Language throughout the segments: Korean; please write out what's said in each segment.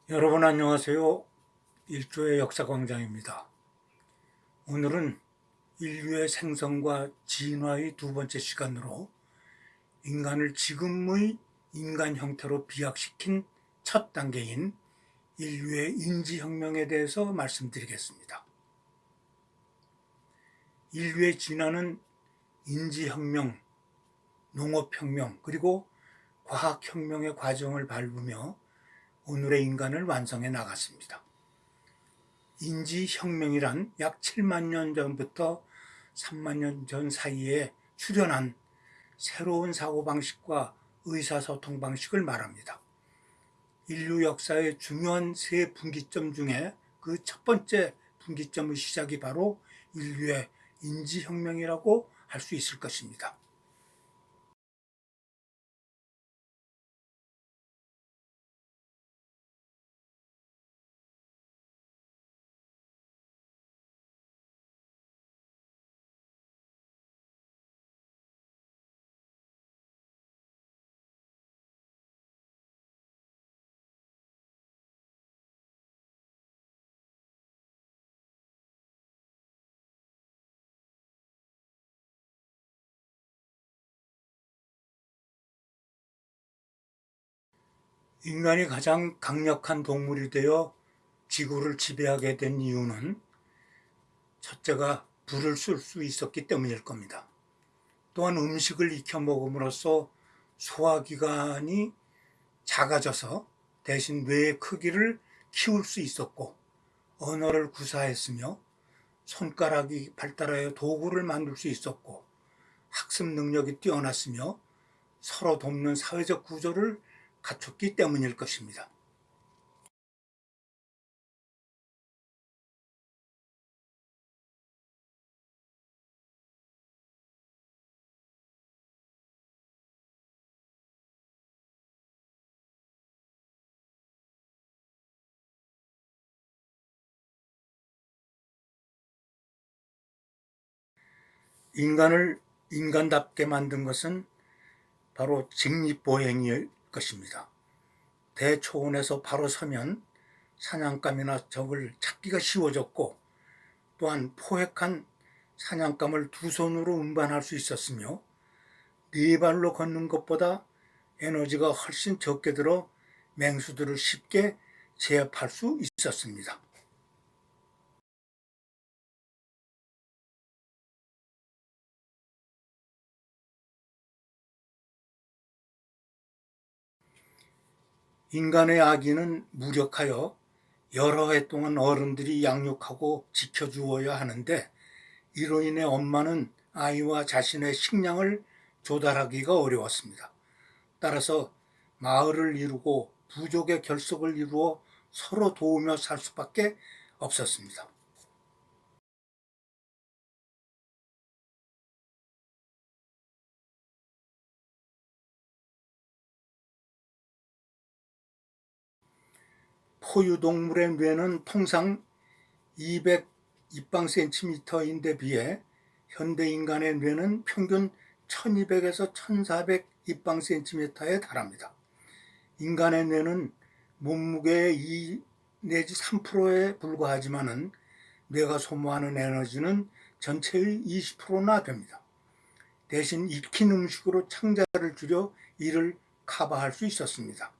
여러분 안녕하세요. 일조의 역사광장입니다. 오늘은 인류의 생성과 진화의 두 번째 시간으로 인간을 지금의 인간 형태로 비약시킨 첫 단계인 인류의 인지혁명에 대해서 말씀드리겠습니다. 인류의 진화는 인지혁명, 농업혁명, 그리고 과학혁명의 과정을 밟으며 오늘의 인간을 완성해 나갔습니다. 인지혁명이란 약 7만 년 전부터 3만 년 전 사이에 출현한 새로운 사고방식과 의사소통 방식을 말합니다. 인류 역사의 중요한 세 분기점 중에 그 첫 번째 분기점의 시작이 바로 인류의 인지혁명이라고 할 수 있을 것입니다. 인간이 가장 강력한 동물이 되어 지구를 지배하게 된 이유는 첫째가 불을 쓸 수 있었기 때문일 겁니다. 또한 음식을 익혀 먹음으로써 소화기관이 작아져서 대신 뇌의 크기를 키울 수 있었고, 언어를 구사했으며 손가락이 발달하여 도구를 만들 수 있었고, 학습 능력이 뛰어났으며 서로 돕는 사회적 구조를 갖췄기 때문일 것입니다. 인간을 인간답게 만든 것은 바로 직립보행일 것입니다. 대초원에서 바로 서면 사냥감이나 적을 찾기가 쉬워졌고, 또한 포획한 사냥감을 두 손으로 운반할 수 있었으며, 네 발로 걷는 것보다 에너지가 훨씬 적게 들어 맹수들을 쉽게 제압할 수 있었습니다. 인간의 아기는 무력하여 여러 해 동안 어른들이 양육하고 지켜주어야 하는데, 이로 인해 엄마는 아이와 자신의 식량을 조달하기가 어려웠습니다. 따라서 마을을 이루고 부족의 결속을 이루어 서로 도우며 살 수밖에 없었습니다. 포유동물의 뇌는 통상 200 입방센티미터인데 비해 현대인간의 뇌는 평균 1200에서 1400 입방센티미터에 달합니다. 인간의 뇌는 몸무게의 2 내지 3%에 불과하지만은 뇌가 소모하는 에너지는 전체의 20%나 됩니다. 대신 익힌 음식으로 창자를 줄여 이를 커버할 수 있었습니다.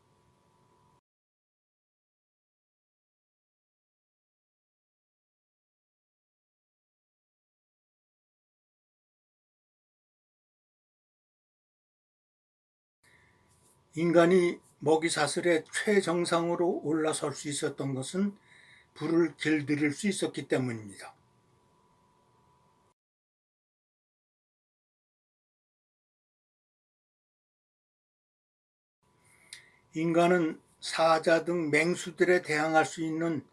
인간이 먹이사슬의 최정상으로 올라설 수 있었던 것은 불을 길들일 수 있었기 때문입니다. 인간은 사자 등 맹수들에 대항할 수 있는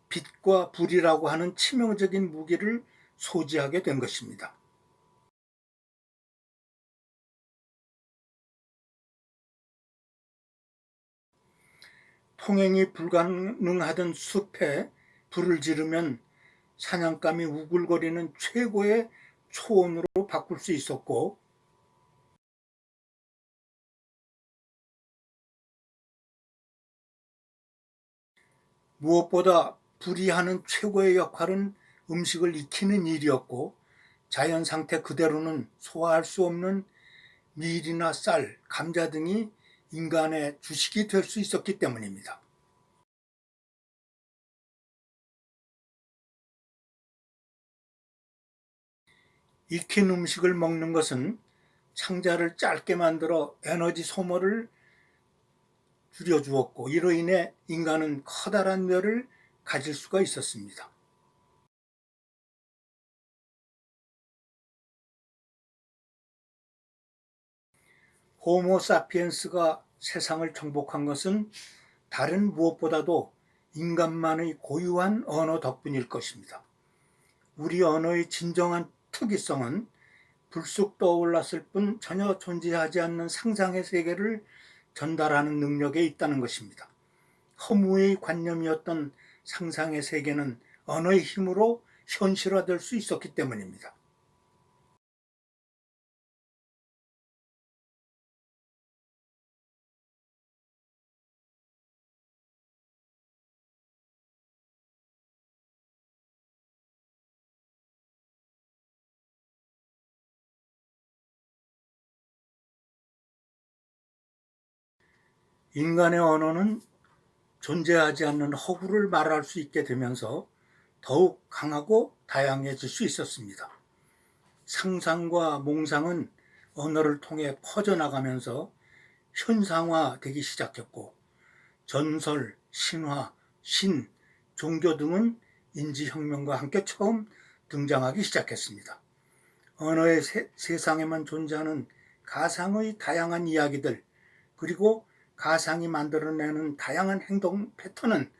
빛과 불이라고 하는 치명적인 무기를 소지하게 된 것입니다. 통행이 불가능하던 숲에 불을 지르면 사냥감이 우글거리는 최고의 초원으로 바꿀 수 있었고, 무엇보다 불이 하는 최고의 역할은 음식을 익히는 일이었고, 자연 상태 그대로는 소화할 수 없는 밀이나 쌀, 감자 등이 인간의 주식이 될 수 있었기 때문입니다. 익힌 음식을 먹는 것은 창자를 짧게 만들어 에너지 소모를 줄여주었고, 이로 인해 인간은 커다란 뇌를 가질 수가 있었습니다. 호모 사피엔스가 세상을 정복한 것은 다른 무엇보다도 인간만의 고유한 언어 덕분일 것입니다. 우리 언어의 진정한 특이성은 불쑥 떠올랐을 뿐 전혀 존재하지 않는 상상의 세계를 전달하는 능력에 있다는 것입니다. 허무의 관념이었던 상상의 세계는 언어의 힘으로 현실화될 수 있었기 때문입니다. 인간의 언어는 존재하지 않는 허구를 말할 수 있게 되면서 더욱 강하고 다양해질 수 있었습니다. 상상과 몽상은 언어를 통해 퍼져나가면서 현상화되기 시작했고, 전설, 신화, 신, 종교 등은 인지혁명과 함께 처음 등장하기 시작했습니다. 언어의 세상에만 존재하는 가상의 다양한 이야기들, 그리고 가상이 만들어내는 다양한 행동 패턴은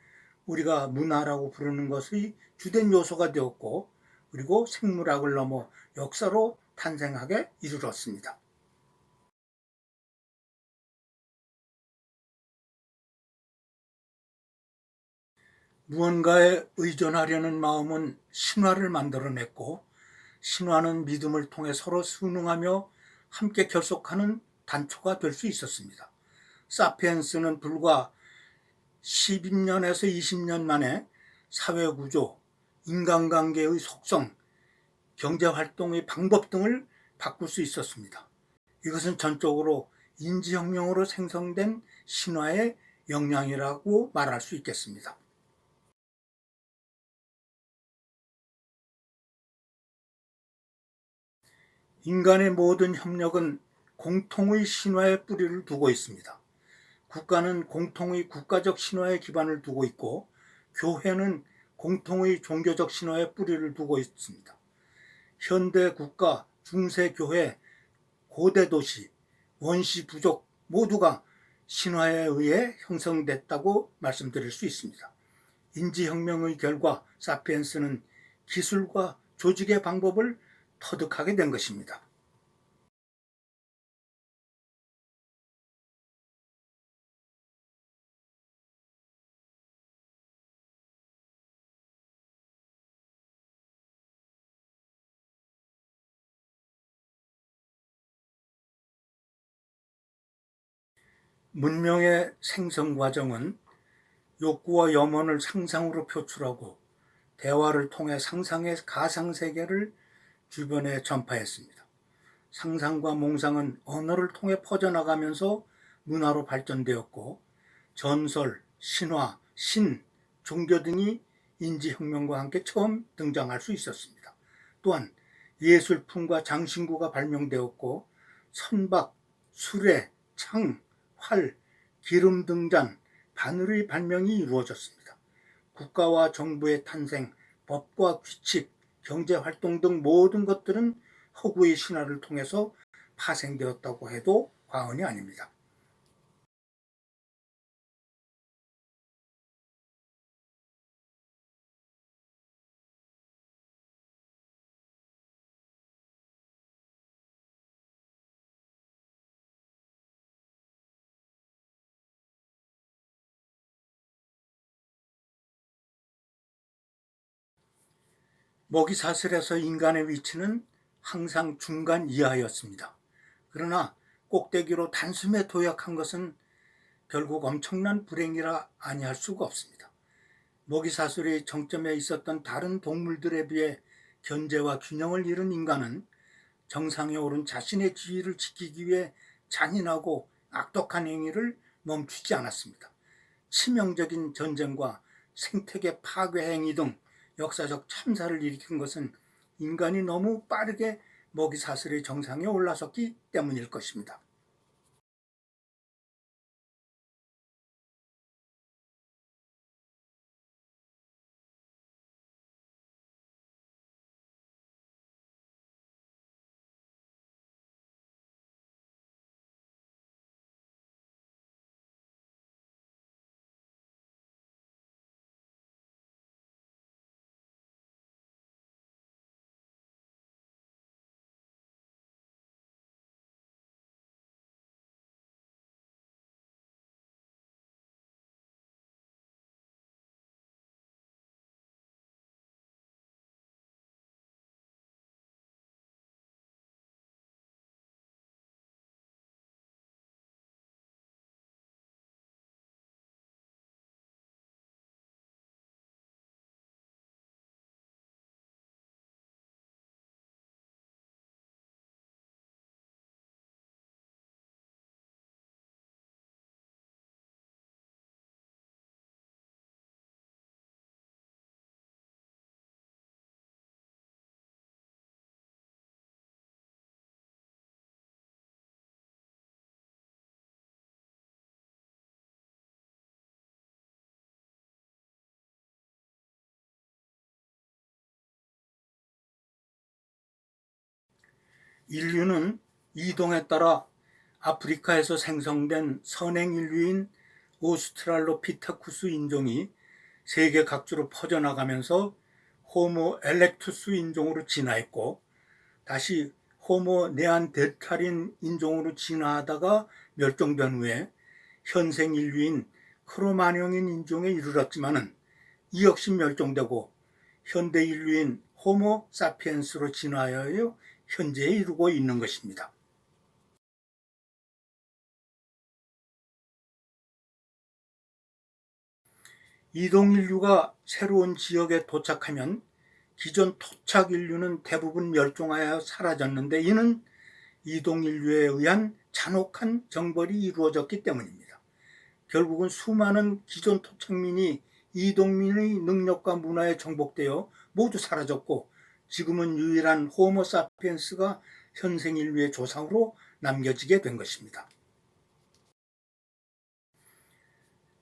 우리가 문화라고 부르는 것의 주된 요소가 되었고, 그리고 생물학을 넘어 역사로 탄생하게 이르렀습니다. 무언가에 의존하려는 마음은 신화를 만들어냈고, 신화는 믿음을 통해 서로 순응하며 함께 결속하는 단초가 될 수 있었습니다. 사피엔스는 불과 10년에서 20년 만에 사회구조, 인간관계의 속성, 경제활동의 방법 등을 바꿀 수 있었습니다. 이것은 전적으로 인지혁명으로 생성된 신화의 영향이라고 말할 수 있겠습니다. 인간의 모든 협력은 공통의 신화의 뿌리를 두고 있습니다. 국가는 공통의 국가적 신화의 기반을 두고 있고, 교회는 공통의 종교적 신화의 뿌리를 두고 있습니다. 현대 국가, 중세 교회, 고대 도시, 원시 부족 모두가 신화에 의해 형성됐다고 말씀드릴 수 있습니다. 인지혁명의 결과 사피엔스는 기술과 조직의 방법을 터득하게 된 것입니다. 문명의 생성 과정은 욕구와 염원을 상상으로 표출하고 대화를 통해 상상의 가상세계를 주변에 전파했습니다. 상상과 몽상은 언어를 통해 퍼져나가면서 문화로 발전되었고, 전설, 신화, 신, 종교 등이 인지혁명과 함께 처음 등장할 수 있었습니다. 또한 예술품과 장신구가 발명되었고, 선박, 수레, 창, 활, 기름 등잔, 바늘의 발명이 이루어졌습니다. 국가와 정부의 탄생, 법과 규칙, 경제활동 등 모든 것들은 허구의 신화를 통해서 파생되었다고 해도 과언이 아닙니다. 먹이사슬에서 인간의 위치는 항상 중간 이하였습니다. 그러나 꼭대기로 단숨에 도약한 것은 결국 엄청난 불행이라 아니할 수가 없습니다. 먹이사슬의 정점에 있었던 다른 동물들에 비해 견제와 균형을 잃은 인간은 정상에 오른 자신의 지위를 지키기 위해 잔인하고 악독한 행위를 멈추지 않았습니다. 치명적인 전쟁과 생태계 파괴 행위 등 역사적 참사를 일으킨 것은 인간이 너무 빠르게 먹이사슬의 정상에 올라섰기 때문일 것입니다. 인류는 이동에 따라 아프리카에서 생성된 선행 인류인 오스트랄로피테쿠스 인종이 세계 각지로 퍼져나가면서 호모 엘렉투스 인종으로 진화했고, 다시 호모 네안데르탈인 인종으로 진화하다가 멸종된 후에 현생 인류인 크로마뇽인 인종에 이르렀지만은 이 역시 멸종되고 현대 인류인 호모 사피엔스로 진화하여 현재에 이르고 있는 것입니다. 이동 인류가 새로운 지역에 도착하면 기존 토착 인류는 대부분 멸종하여 사라졌는데, 이는 이동 인류에 의한 잔혹한 정벌이 이루어졌기 때문입니다. 결국은 수많은 기존 토착민이 이동민의 능력과 문화에 정복되어 모두 사라졌고, 지금은 유일한 호모 사피엔스가 현생 인류의 조상으로 남겨지게 된 것입니다.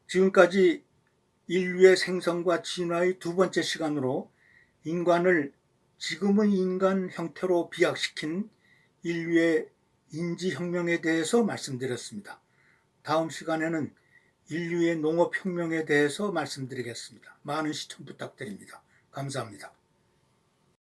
지금까지 인류의 생성과 진화의 두 번째 시간으로 인간을 지금의 인간 형태로 비약시킨 인류의 인지혁명에 대해서 말씀드렸습니다. 다음 시간에는 인류의 농업혁명에 대해서 말씀드리겠습니다. 많은 시청 부탁드립니다. 감사합니다.